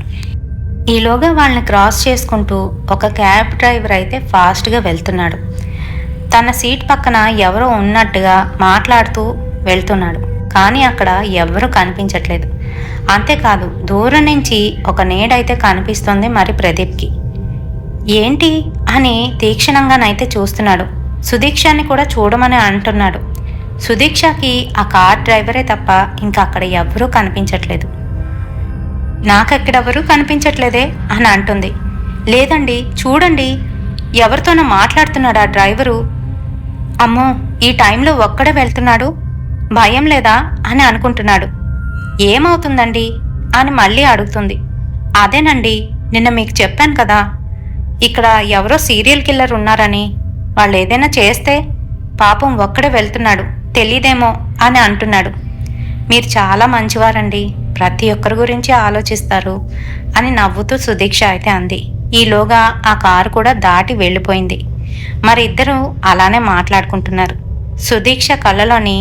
ఈలోగా వాళ్ళని క్రాస్ చేసుకుంటూ ఒక క్యాబ్ డ్రైవర్ అయితే ఫాస్ట్గా వెళ్తున్నాడు. తన సీట్ పక్కన ఎవరో ఉన్నట్టుగా మాట్లాడుతూ వెళ్తున్నాడు. కానీ అక్కడ ఎవరూ కనిపించట్లేదు. అంతేకాదు దూరం నుంచి ఒక నీడైతే కనిపిస్తుంది మరి ప్రదీప్కి. ఏంటి అని తీక్షణంగానైతే చూస్తున్నాడు. సుదీక్షని కూడా చూడమని అంటున్నాడు. సుదీక్షకి ఆ కార్ డ్రైవరే తప్ప ఇంకా అక్కడ ఎవ్వరూ కనిపించట్లేదు. నాకెక్కడెవరూ కనిపించట్లేదే అని అంటుంది. లేదండి చూడండి, ఎవరితోనో మాట్లాడుతున్నాడు ఆ డ్రైవరు. అమ్మో ఈ టైంలో ఒక్కడే వెళ్తున్నాడు, భయం లేదా అని అనుకుంటున్నాడు. ఏమవుతుందండి అని మళ్ళీ అడుగుతుంది. అదేనండి నిన్న మీకు చెప్పాను కదా, ఇక్కడ ఎవరో సీరియల్ కిల్లర్ ఉన్నారని, వాళ్ళు ఏదైనా చేస్తే పాపం ఒక్కడే వెళ్తున్నాడు, తెలీదేమో అని అంటున్నాడు. మీరు చాలా మంచివారండి, ప్రతి ఒక్కరి గురించి ఆలోచిస్తారు అని నవ్వుతూ సుదీక్ష అయితే అంది. ఈలోగా ఆ కారు కూడా దాటి వెళ్ళిపోయింది. మరి ఇద్దరు అలానే మాట్లాడుకుంటున్నారు. సుదీక్ష కళ్ళలోని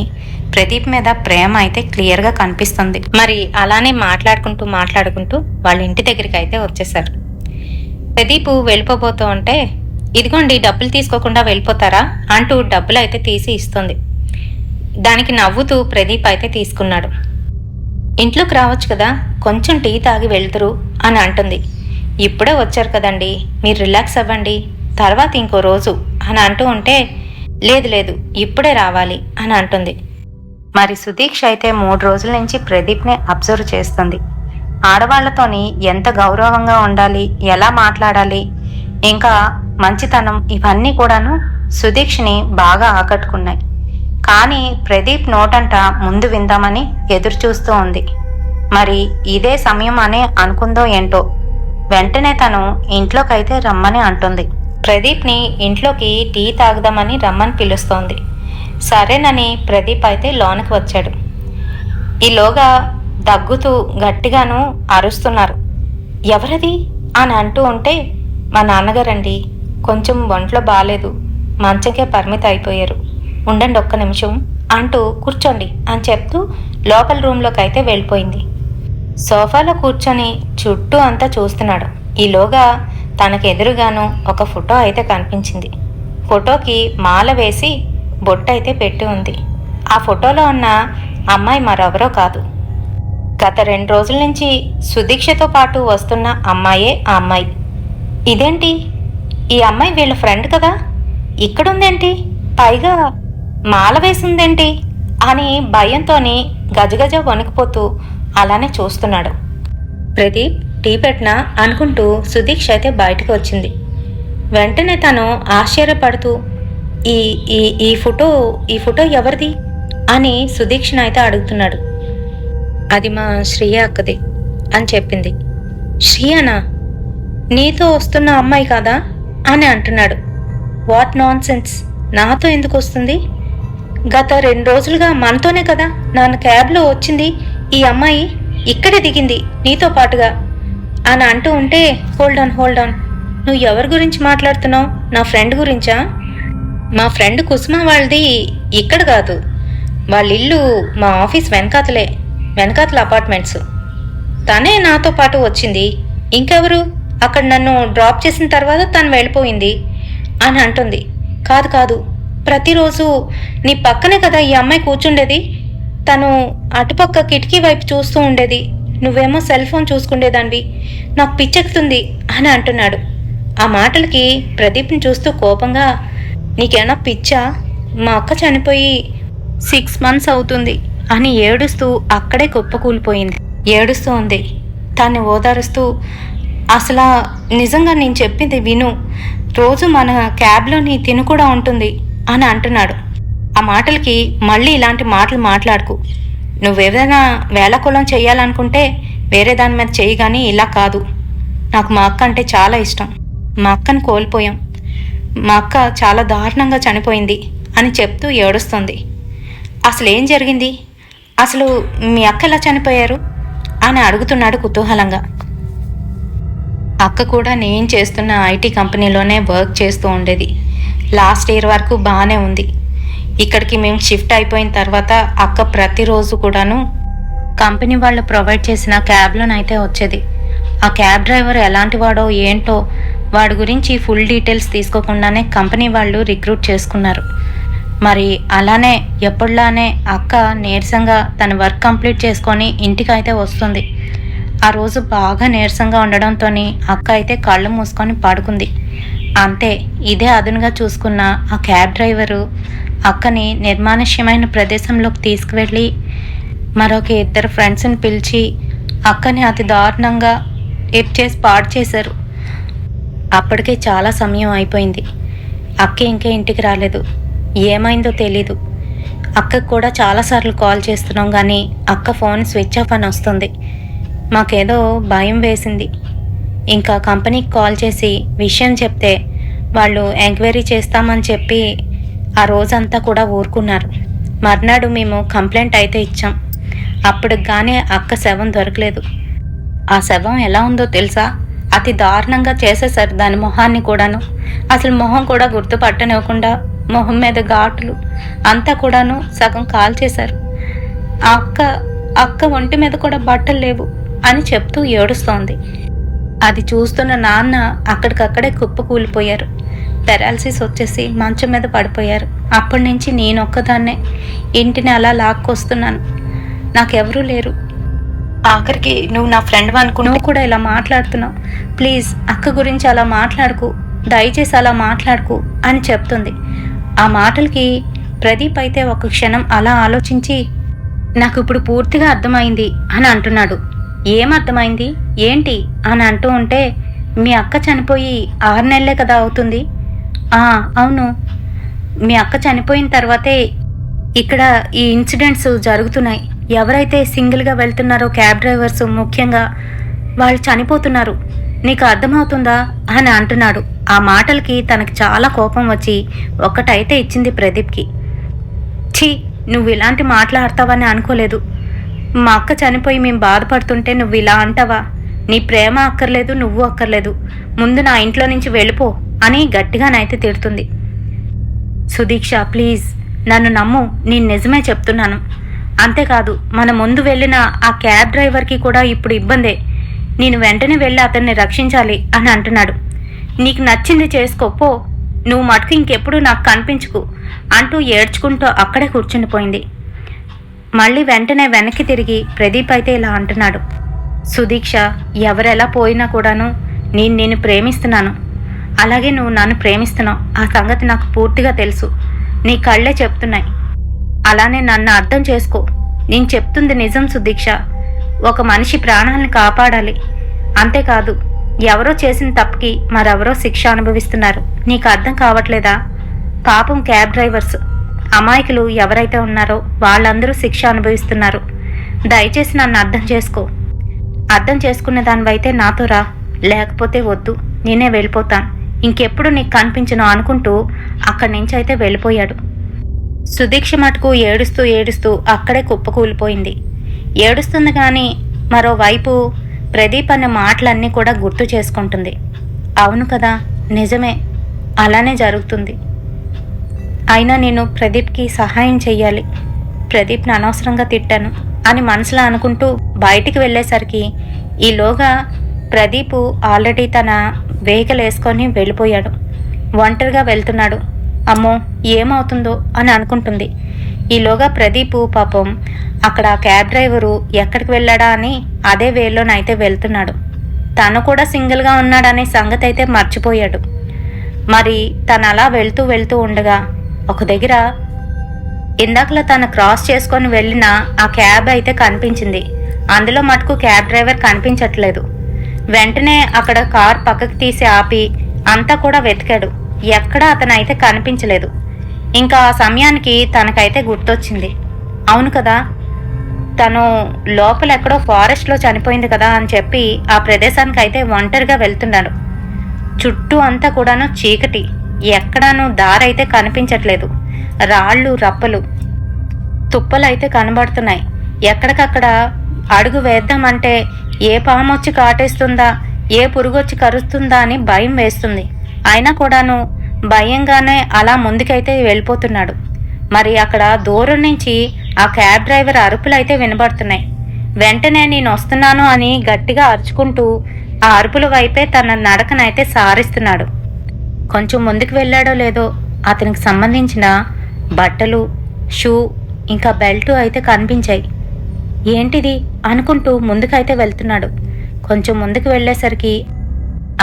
ప్రదీప్ మీద ప్రేమ అయితే క్లియర్గా కనిపిస్తుంది. మరి అలానే మాట్లాడుకుంటూ వాళ్ళ ఇంటి దగ్గరికి అయితే వచ్చేసారు. ప్రదీప్ వెళ్ళిపోబోతూ ఉంటే, ఇదిగోండి డబ్బులు తీసుకోకుండా వెళ్ళిపోతారా అంటూ డబ్బులు అయితే తీసి ఇస్తుంది. దానికి నవ్వుతూ ప్రదీప్ అయితే తీసుకున్నాడు. ఇంట్లోకి రావచ్చు కదా, కొంచెం టీ తాగి వెళ్తురు అని అంటుంది. ఇప్పుడే వచ్చారు కదండి, మీరు రిలాక్స్ అవ్వండి, తర్వాత ఇంకో రోజు అని అంటూ ఉంటే, లేదు ఇప్పుడే రావాలి అని అంటుంది. మరి సుదీక్ష అయితే 3 రోజుల నుంచి ప్రదీప్ని అబ్జర్వ్ చేస్తుంది. ఆడవాళ్లతోని ఎంత గౌరవంగా ఉండాలి, ఎలా మాట్లాడాలి, ఇంకా మంచితనం, ఇవన్నీ కూడాను సుదీక్షని బాగా ఆకట్టుకున్నాయి. కానీ ప్రదీప్ నోటంట ముందు విందామని ఎదురు చూస్తూ ఉంది. మరి ఇదే సమయం అనే అనుకుందో ఏంటో, వెంటనే తను ఇంట్లోకైతే రమ్మని అంటుంది. ప్రదీప్ని ఇంట్లోకి టీ తాగుదామని రమ్మని పిలుస్తోంది. సరేనని ప్రదీప్ అయితే లోనికి వచ్చాడు. ఈలోగా దగ్గుతూ గట్టిగాను అరుస్తున్నారు. ఎవరది అని అంటూ ఉంటే, మా నాన్నగారండి, కొంచెం ఒంట్లో బాగాలేదు, మంచంకే పరిమితి అయిపోయారు, ఉండండి ఒక్క నిమిషం అంటూ కూర్చోండి అని చెప్తూ లోపల రూమ్లోకి అయితే వెళ్ళిపోయింది. సోఫాలో కూర్చొని చుట్టూ అంతా చూస్తున్నాడు. ఈలోగా తనకు ఎదురుగాను ఒక ఫోటో అయితే కనిపించింది. ఫోటోకి మాల వేసి బొట్టయితే పెట్టి ఉంది. ఆ ఫోటోలో ఉన్న అమ్మాయి మరెవరో కాదు, గత 2 రోజుల నుంచి సుదీక్షతో పాటు వస్తున్న అమ్మాయే ఆ అమ్మాయి. ఇదేంటి, ఈ అమ్మాయి వీళ్ళ ఫ్రెండ్ కదా, ఇక్కడుందేంటి, పైగా మాల వేసిందేంటి అని భయంతోని గజగజ వణికిపోతూ అలానే చూస్తున్నాడు. ప్రదీప్ టీ పెట్టినా అనుకుంటూ సుదీక్ష అయితే బయటకు వచ్చింది. వెంటనే తను ఆశ్చర్యపడుతూ ఈ ఈ ఈ ఫోటో ఈ ఫోటో ఎవరిది అని సుదీక్షను అయితే అడుగుతున్నాడు. అది మా శ్రీయ అక్కది అని చెప్పింది. శ్రీయనా, నీతో వస్తున్న అమ్మాయి కాదా అని అంటున్నాడు. వాట్ నాన్ సెన్స్, నాతో ఎందుకు వస్తుంది? గత 2 రోజులుగా మనతోనే కదా నన్ను క్యాబ్లో వచ్చింది ఈ అమ్మాయి, ఇక్కడే దిగింది నీతో పాటుగా అని అంటూ ఉంటే, హోల్డ్ ఆన్, నువ్వు ఎవరి గురించి మాట్లాడుతున్నావు? నా ఫ్రెండ్ గురించా? మా ఫ్రెండ్ కుసుమ వాళ్ళది ఇక్కడ కాదు, వాళ్ళ ఇల్లు మా ఆఫీస్ వెనకాతల అపార్ట్మెంట్స్. తనే నాతో పాటు వచ్చింది, ఇంకెవరు? అక్కడ నన్ను డ్రాప్ చేసిన తర్వాత తను వెళ్ళిపోయింది అని అంటుంది. కాదు, ప్రతిరోజు నీ పక్కనే కదా ఈ అమ్మాయి కూర్చుండేది, తను అటుపక్క కిటికీ వైపు చూస్తూ ఉండేది, నువ్వేమో సెల్ ఫోన్ చూసుకుండేదానివి, నాకు పిచ్చెక్కుతుంది అని అంటున్నాడు. ఆ మాటలకి ప్రదీప్ని చూస్తూ కోపంగా, నీకేనా పిచ్చా? మా అక్క చనిపోయి 6 months అవుతుంది అని ఏడుస్తూ అక్కడే కుప్పకూలిపోయింది. ఏడుస్తూ ఉంది. తన్ని ఓదారుస్తూ, అసలు నిజంగా నేను చెప్పింది విను, రోజు మన క్యాబ్లోని తిను కూడా ఉంటుంది అని అంటున్నాడు. ఆ మాటలకి, మళ్ళీ ఇలాంటి మాటలు మాట్లాడుకు, నువ్వేదైనా వేళకులం చెయ్యాలనుకుంటే వేరే దాని మీద చెయ్యి, కానీ ఇలా కాదు. నాకు మా అక్క అంటే చాలా ఇష్టం, మా అక్కను కోల్పోయాం, మా అక్క చాలా దారుణంగా చనిపోయింది అని చెప్తూ ఏడుస్తుంది. అసలు ఏం జరిగింది, అసలు మీ అక్క ఎలా చనిపోయారు అని అడుగుతున్నాడు కుతూహలంగా. అక్క కూడా నేను చేస్తున్న ఐటీ కంపెనీలోనే వర్క్ చేస్తూ ఉండేది. లాస్ట్ ఇయర్ వరకు బాగానే ఉంది. ఇక్కడికి మేము షిఫ్ట్ అయిపోయిన తర్వాత అక్క ప్రతిరోజు కూడాను కంపెనీ వాళ్ళు ప్రొవైడ్ చేసిన క్యాబ్లోనైతే వచ్చేది. ఆ క్యాబ్ డ్రైవర్ ఎలాంటి వాడో ఏంటో వాడి గురించి ఫుల్ డీటెయిల్స్ తీసుకోకుండానే కంపెనీ వాళ్ళు రిక్రూట్ చేసుకున్నారు. మరి అలానే ఎప్పుడులానే అక్క నీరసంగా తన వర్క్ కంప్లీట్ చేసుకొని ఇంటికి అయితే వస్తుంది. ఆ రోజు బాగా నీరసంగా ఉండడంతో అక్క అయితే కళ్ళు మూసుకొని పడుకుంది. అంతే, ఇదే అదునుగా చూసుకున్న ఆ క్యాబ్ డ్రైవరు అక్కని నిర్మానుష్యమైన ప్రదేశంలోకి తీసుకువెళ్ళి మరొక 2 ఫ్రెండ్స్ని పిలిచి అక్కని అతి దారుణంగా చేసి పాడు చేశారు. అప్పటికే చాలా సమయం అయిపోయింది. అక్క ఇంకా ఇంటికి రాలేదు. ఏమైందో తెలీదు. అక్కకు కూడా చాలాసార్లు కాల్ చేస్తున్నాం, కానీ అక్క ఫోన్ స్విచ్ ఆఫ్ అని వస్తుంది. మాకేదో భయం వేసింది. ఇంకా కంపెనీకి కాల్ చేసి విషయం చెప్తే వాళ్ళు ఎంక్వైరీ చేస్తామని చెప్పి ఆ రోజంతా కూడా ఊరుకున్నారు. మర్నాడు మేము కంప్లైంట్ అయితే ఇచ్చాం. అప్పటికి కానీ అక్క శవం దొరకలేదు. ఆ శవం ఎలా ఉందో తెలుసా? అతి దారుణంగా చేసేసారు దాని మొహాన్ని కూడాను. అసలు మొహం కూడా గుర్తుపట్టనివ్వకుండా మొహం మీద ఘాటులు అంతా కూడాను సగం కాల్ చేశారు. ఆ అక్క ఒంటి మీద కూడా బట్టలు లేవు అని చెప్తూ ఏడుస్తోంది. అది చూస్తున్న నాన్న అక్కడికక్కడే కుప్పకూలిపోయారు. పెరాలసిస్ వచ్చేసి మంచం మీద పడిపోయారు. అప్పటి నుంచి నేనొక్కదాన్నే ఇంటిని అలా లాక్కొస్తున్నాను. నాకెవరూ లేరు. ఆఖరికి నువ్వు నా ఫ్రెండ్ అనుకుని నువ్వు కూడా ఇలా మాట్లాడుతున్నావు. ప్లీజ్ అక్క గురించి అలా మాట్లాడుకు, దయచేసి అలా మాట్లాడుకు అని చెప్తుంది. ఆ మాటలకి ప్రదీప్ అయితే ఒక క్షణం అలా ఆలోచించి, నాకు ఇప్పుడు పూర్తిగా అర్థమైంది అని అంటున్నాడు. ఏం అర్థమైంది ఏంటి అని అంటూ ఉంటే, మీ అక్క చనిపోయి 6 నెలలే కదా అవుతుంది. అవును, మీ అక్క చనిపోయిన తర్వాతే ఇక్కడ ఈ ఇన్సిడెంట్స్ జరుగుతున్నాయి. ఎవరైతే సింగిల్గా వెళ్తున్నారో క్యాబ్ డ్రైవర్స్ ముఖ్యంగా, వాళ్ళు చనిపోతున్నారు. నీకు అర్థమవుతుందా అని అంటున్నాడు. ఆ మాటలకి తనకి చాలా కోపం వచ్చి ఒక్కటైతే ఇచ్చింది ప్రదీప్కి. ఛీ, నువ్వు ఇలాంటి మాట్లాడతావని అనుకోలేదు. మా అక్క చనిపోయి మేము బాధపడుతుంటే నువ్వు ఇలా అంటావా? నీ ప్రేమ అక్కర్లేదు, నువ్వు అక్కర్లేదు, ముందు నా ఇంట్లో నుంచి వెళ్ళిపో అని గట్టిగానైతే తిడుతుంది. సుదీక్ష, ప్లీజ్ నన్ను నమ్ము, నేను నిజమే చెప్తున్నాను. అంతేకాదు, మన ముందు వెళ్ళిన ఆ క్యాబ్ డ్రైవర్కి కూడా ఇప్పుడు ఇబ్బందే. నేను వెంటనే వెళ్ళి అతన్ని రక్షించాలి అని అంటున్నాడు. నీకు నచ్చింది చేసుకోపో, నువ్వు మటుకు ఇంకెప్పుడు నాకు కనిపించుకు అంటూ ఏడ్చుకుంటూ అక్కడే కూర్చుండిపోయింది. మళ్ళీ వెంటనే వెనక్కి తిరిగి ప్రదీప్ అయితే ఇలా అంటున్నాడు, సుదీక్ష, ఎవరెలా పోయినా కూడాను నిన్ను ప్రేమిస్తున్నాను. అలాగే నువ్వు నన్ను ప్రేమిస్తున్నావు. ఆ సంగతి నాకు పూర్తిగా తెలుసు. నీ కళ్ళే చెప్తున్నాయి. అలానే నన్ను అర్థం చేసుకో. నేను చెప్తుంది నిజం సుదీక్ష. ఒక మనిషి ప్రాణాలను కాపాడాలి. అంతేకాదు, ఎవరో చేసిన తప్పుకి మరెవరో శిక్ష అనుభవిస్తున్నారు. నీకు అర్థం కావట్లేదా? పాపం క్యాబ్ డ్రైవర్స్, అమాయకులు ఎవరైతే ఉన్నారో వాళ్ళందరూ శిక్ష అనుభవిస్తున్నారు. దయచేసి నన్ను అర్థం చేసుకో. అర్థం చేసుకున్న దానివైతే నాతో రా, లేకపోతే వద్దు, నేనే వెళ్ళిపోతాను. ఇంకెప్పుడు నీకు కనిపించను అనుకుంటూ అక్కడి నుంచి అయితే వెళ్ళిపోయాడు. సుదీక్ష మటుకు ఏడుస్తూ ఏడుస్తూ అక్కడే కుప్పకూలిపోయింది. ఏడుస్తుంది కానీ మరోవైపు ప్రదీప్ అనే మాటలన్నీ కూడా గుర్తు చేసుకుంటుంది. అవును కదా, నిజమే, అలానే జరుగుతుంది. అయినా నేను ప్రదీప్కి సహాయం చెయ్యాలి. ప్రదీప్ని అనవసరంగా తిట్టాను అని మనసులో అనుకుంటూ బయటికి వెళ్ళేసరికి ఈలోగా ప్రదీప్ ఆల్రెడీ తన వెహికల్ వేసుకొని వెళ్ళిపోయాడు. ఒంటరిగా వెళ్తున్నాడు. అమ్మో ఏమవుతుందో అని అనుకుంటుంది. ఈలోగా ప్రదీప్ పాపం అక్కడ క్యాబ్ డ్రైవరు ఎక్కడికి వెళ్ళాడా అని అదే వేలోనైతే వెళ్తున్నాడు. తను కూడా సింగిల్గా ఉన్నాడనే సంగతి అయితే మర్చిపోయాడు. మరి తను అలా వెళ్తూ వెళ్తూ ఉండగా ఒక దగ్గర ఇందాకలా తను క్రాస్ చేసుకొని వెళ్ళిన ఆ క్యాబ్ అయితే కనిపించింది. అందులో మటుకు క్యాబ్ డ్రైవర్ కనిపించట్లేదు. వెంటనే అక్కడ కార్ పక్కకి తీసి ఆపి అంతా కూడా వెతికాడు. ఎక్కడా అతనైతే కనిపించలేదు. ఇంకా ఆ సమయానికి తనకైతే గుర్తొచ్చింది, అవును కదా, తను లోపల ఎక్కడో ఫారెస్ట్లో చనిపోయింది కదా అని చెప్పి ఆ ప్రదేశానికి అయితే ఒంటరిగా వెళ్తున్నాడు. చుట్టూ అంతా కూడాను చీకటి, ఎక్కడాను దారైతే కనిపించట్లేదు. రాళ్ళు రప్పలు తుప్పలైతే కనబడుతున్నాయి. ఎక్కడికక్కడ అడుగు వేద్దామంటే ఏ పాము వచ్చి కాటేస్తుందా, ఏ పురుగొచ్చి కరుస్తుందా అని భయం వేస్తుంది. అయినా కూడాను భయంగానే అలా ముందుకైతే వెళ్ళిపోతున్నాడు. మరి అక్కడ దూరం నుంచి ఆ క్యాబ్ డ్రైవర్ అరుపులు అయితే వినబడుతున్నాయి. వెంటనే నేను వస్తున్నాను అని గట్టిగా అరుచుకుంటూ ఆ అరుపుల వైపే తన నడకనైతే సారిస్తున్నాడు. కొంచెం ముందుకు వెళ్ళాడో లేదో అతనికి సంబంధించిన బట్టలు, షూ, ఇంకా బెల్ట్ అయితే కనిపించాయి. ఏంటిది అనుకుంటూ ముందుకైతే వెళ్తున్నాడు. కొంచెం ముందుకు వెళ్ళేసరికి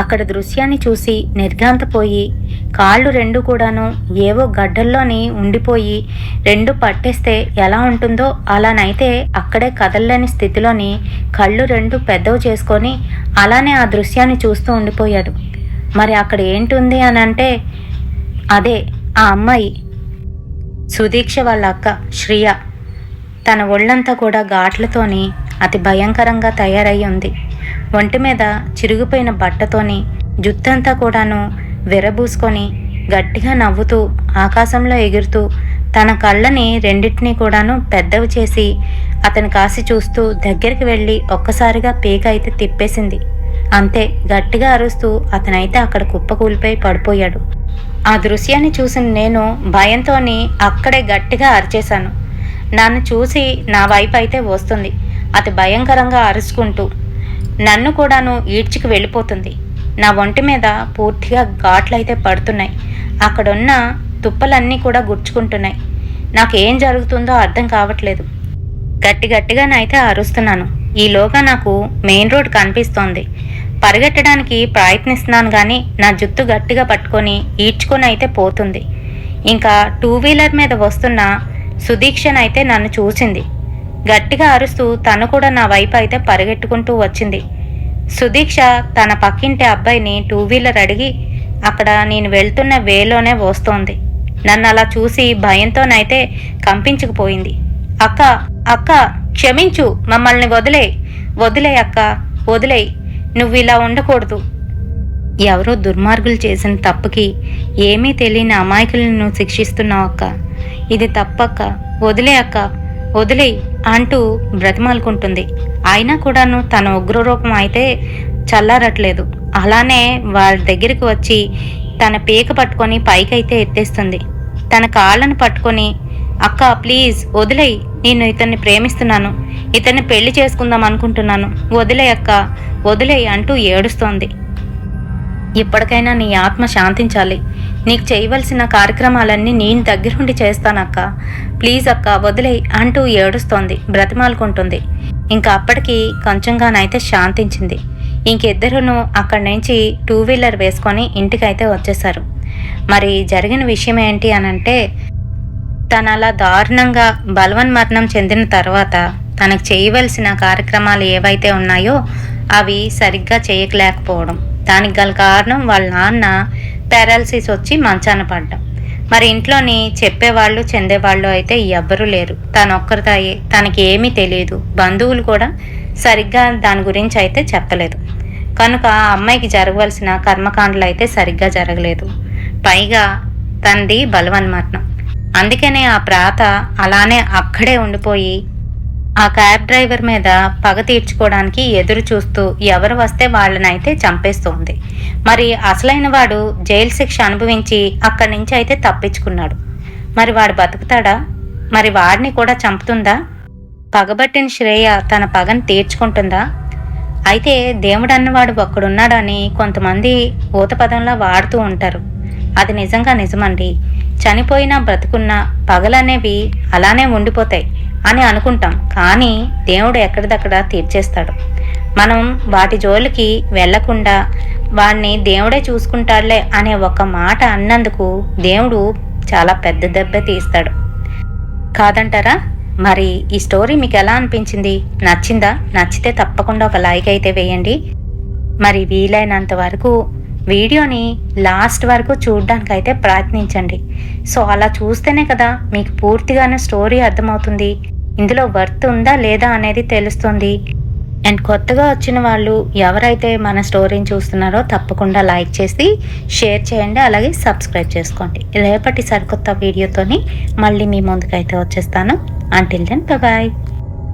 అక్కడ దృశ్యాన్ని చూసి నిర్ఘాంతపోయి కాళ్ళు రెండు కూడాను ఏవో గడ్డల్లోని ఉండిపోయి రెండు పట్టేస్తే ఎలా ఉంటుందో అలానైతే అక్కడే కదల్లేని స్థితిలోని కళ్ళు రెండు పెద్దవి చేసుకొని అలానే ఆ దృశ్యాన్ని చూస్తూ ఉండిపోయాడు. మరి అక్కడ ఏంటుంది అని అంటే అదే ఆ అమ్మాయి సుదీక్ష వాళ్ళ అక్క శ్రియ. తన ఒళ్ళంతా కూడా ఘాట్లతోని అతి భయంకరంగా తయారయ్యి ఉంది. ఒంటి మీద చిరిగిపోయిన బట్టతోని జుత్తంతా కూడాను విరబూసుకొని గట్టిగా నవ్వుతూ ఆకాశంలో ఎగురుతూ తన కళ్ళని రెండింటినీ కూడాను పెద్దవి చేసి అతని కాసి చూస్తూ దగ్గరికి వెళ్ళి ఒక్కసారిగా పీక అయితే తిప్పేసింది. అంతే, గట్టిగా అరుస్తూ అతనైతే అక్కడ కుప్పకూలిపోయి పడిపోయాడు. ఆ దృశ్యాన్ని చూసిన నేను భయంతోని అక్కడే గట్టిగా అరిచేశాను. నన్ను చూసి నా వైపు అయితే వస్తుంది. అతి భయంకరంగా అరుచుకుంటూ నన్ను కూడాను ఈడ్చుకు వెళ్ళిపోతుంది. నా ఒంటి మీద పూర్తిగా ఘాట్లయితే పడుతున్నాయి. అక్కడున్న తుప్పలన్నీ కూడా గుచ్చుకుంటున్నాయి. నాకేం జరుగుతుందో అర్థం కావట్లేదు. గట్టిగానైతే అరుస్తున్నాను. ఈలోగా నాకు మెయిన్ రోడ్ కనిపిస్తోంది. పరిగెట్టడానికి ప్రయత్నిస్తున్నాను కానీ నా జుత్తు గట్టిగా పట్టుకొని ఈడ్చుకొని అయితే పోతుంది. ఇంకా 2 వీలర్ మీద వస్తున్న సుదీక్షనైతే నన్ను చూసింది. గట్టిగా అరుస్తూ తను కూడా నా వైపు అయితే పరిగెట్టుకుంటూ వచ్చింది. సుదీక్ష తన పక్కింటి అబ్బాయిని 2 వీలర్ అడిగి అక్కడ నేను వెళ్తున్న వేలోనే వస్తోంది. నన్ను అలా చూసి భయంతోనైతే కంపించుకుపోయింది. అక్క అక్క క్షమించు, మమ్మల్ని వదిలే అక్క, వదిలేయ్, నువ్వు ఇలా ఉండకూడదు. ఎవరో దుర్మార్గులు చేసిన తప్పుకి ఏమీ తెలియని అమాయకులను నువ్వు శిక్షిస్తున్నావు అక్క. ఇది తప్పక్క, వదిలే అక్క, వదిలేయ్ అంటూ బ్రతిమాలుకుంటుంది. అయినా కూడాను తన ఉగ్రరూపం అయితే చల్లారట్లేదు. అలానే వారి దగ్గరికి వచ్చి తన పీక పట్టుకొని పైకైతే ఎత్తేస్తుంది. తన కాళ్ళను పట్టుకొని అక్క ప్లీజ్ వదిలేయ్, నేను ఇతన్ని ప్రేమిస్తున్నాను, ఇతన్ని పెళ్లి చేసుకుందాం అనుకుంటున్నాను, వదిలే అక్క, వదిలేయ్ అంటూ ఏడుస్తోంది. ఇప్పటికైనా నీ ఆత్మ శాంతించాలి. నీకు చేయవలసిన కార్యక్రమాలన్నీ నేను దగ్గరుండి చేస్తానక్క, ప్లీజ్ అక్క వదిలేయ్ అంటూ ఏడుస్తోంది, బ్రతిమాలుకుంటుంది. ఇంకా అప్పటికి కొంచెంగానైతే శాంతించింది. ఇంకిద్దరును అక్కడి నుంచి 2 వీలర్ వేసుకొని ఇంటికైతే వచ్చేశారు. మరి జరిగిన విషయం ఏంటి అనంటే, తను అలా దారుణంగా బలవన్మరణం చెందిన తర్వాత తనకు చేయవలసిన కార్యక్రమాలు ఏవైతే ఉన్నాయో అవి సరిగ్గా చేయలేకపోవడం, దానికి గల కారణం వాళ్ళ నాన్న పారాలసిస్ వచ్చి మంచాన పడ్డం. మరి ఇంట్లోని చెప్పేవాళ్ళు చెందేవాళ్ళు అయితే ఎవ్వరూ లేరు. తనొక్కరిదాయే, తనకి ఏమీ తెలియదు. బంధువులు కూడా సరిగ్గా దాని గురించి అయితే చెప్పలేదు. కనుక ఆ అమ్మాయికి జరగవలసిన కర్మకాండలు అయితే సరిగ్గా జరగలేదు. పైగా తనది బలవన్మరణం. అందుకనే ఆ ప్రాత అలానే అక్కడే ఉండిపోయి ఆ క్యాబ్ డ్రైవర్ మీద పగ తీర్చుకోవడానికి ఎదురు చూస్తూ ఎవరు వస్తే వాళ్ళనైతే చంపేస్తుంది. మరి అసలైన వాడు జైలు శిక్ష అనుభవించి అక్కడి నుంచి అయితే తప్పించుకున్నాడు. మరి వాడు బతుకుతాడా? మరి వాడిని కూడా చంపుతుందా? పగబట్టిన శ్రేయ తన పగను తీర్చుకుంటుందా? అయితే దేవుడు అన్నవాడు ఒక్కడున్నాడని కొంతమంది ఊతపదంలా వాడుతూ ఉంటారు. అది నిజంగా నిజమండి. చనిపోయినా బ్రతుకున్నా పగలనేవి అలానే ఉండిపోతాయి అని అనుకుంటాం, కానీ దేవుడు ఎక్కడిదక్కడ తీర్చేస్తాడు. మనం వాటి జోలికి వెళ్లకుండా వాడిని దేవుడే చూసుకుంటాడులే అనే ఒక మాట అన్నందుకు దేవుడు చాలా పెద్ద దెబ్బ తీస్తాడు కాదంటారా? మరి ఈ స్టోరీ మీకు ఎలా అనిపించింది? నచ్చిందా? నచ్చితే తప్పకుండా ఒక లైక్ అయితే వేయండి. మరి వీలైనంత వరకు వీడియోని లాస్ట్ వరకు చూడడానికి అయితే ప్రయత్నించండి. సో అలా చూస్తేనే కదా మీకు పూర్తిగానే స్టోరీ అర్థమవుతుంది, ఇందులో వర్త్ ఉందా లేదా అనేది తెలుస్తుంది. అండ్ కొత్తగా వచ్చిన వాళ్ళు ఎవరైతే మన స్టోరీని చూస్తున్నారో తప్పకుండా లైక్ చేసి షేర్ చేయండి, అలాగే సబ్స్క్రైబ్ చేసుకోండి. రేపటి సరికొత్త వీడియోతోని మళ్ళీ మీ ముందుకైతే వచ్చేస్తాను. Until then bye.